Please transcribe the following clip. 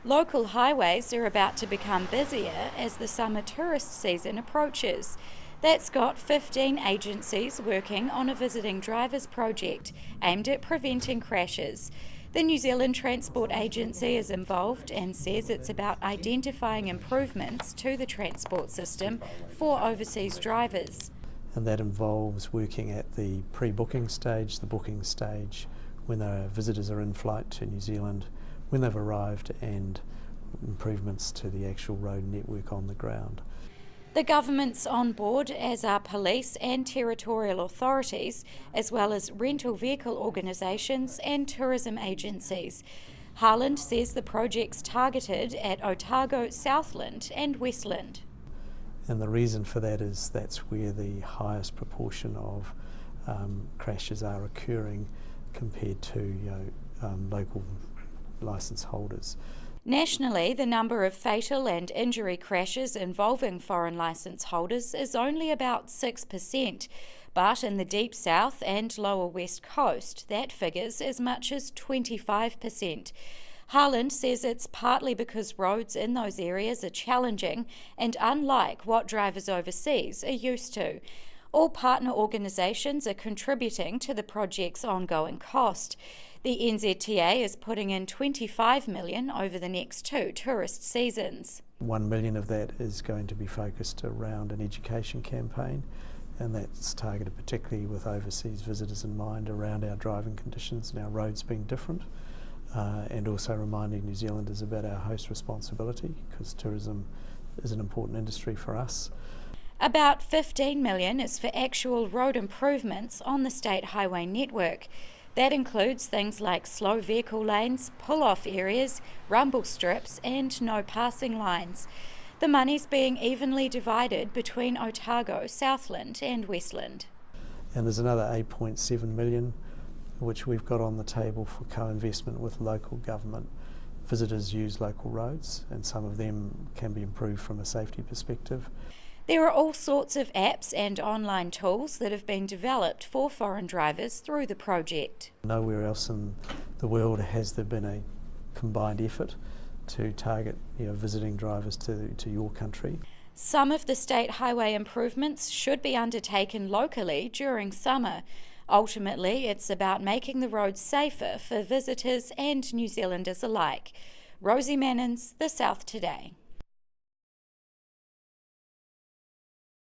Local highways are about to become busier as the summer tourist season approaches. That's got 15 agencies working on a visiting drivers project aimed at preventing crashes. The New Zealand Transport Agency is involved and says it's about identifying improvements to the transport system for overseas drivers. And that involves working at the pre-booking stage, the booking stage, when the visitors are in flight to New Zealand, when they've arrived, and improvements to the actual road network on the ground. The government's on board, as are police and territorial authorities, as well as rental vehicle organisations and tourism agencies. Harland says the project's targeted at Otago, Southland and Westland. And the reason for that is that's where the highest proportion of crashes are occurring compared to local licence holders. Nationally, the number of fatal and injury crashes involving foreign licence holders is only about 6%, but in the Deep South and Lower West Coast, that figure's as much as 25%. Harland says it's partly because roads in those areas are challenging and unlike what drivers overseas are used to. All partner organisations are contributing to the project's ongoing cost. The NZTA is putting in $25 million over the next 2 tourist seasons. $1 million of that is going to be focused around an education campaign, and that's targeted particularly with overseas visitors in mind around our driving conditions and our roads being different, and also reminding New Zealanders about our host responsibility, because tourism is an important industry for us. About $15 million is for actual road improvements on the state highway network. That includes things like slow vehicle lanes, pull-off areas, rumble strips and no passing lines. The money's being evenly divided between Otago, Southland and Westland. And there's another $8.7 million which we've got on the table for co-investment with local government. Visitors use local roads and some of them can be improved from a safety perspective. There are all sorts of apps and online tools that have been developed for foreign drivers through the project. Nowhere else in the world has there been a combined effort to target visiting drivers to your country. Some of the state highway improvements should be undertaken locally during summer. Ultimately, it's about making the roads safer for visitors and New Zealanders alike. Rosie Mannins, The South Today.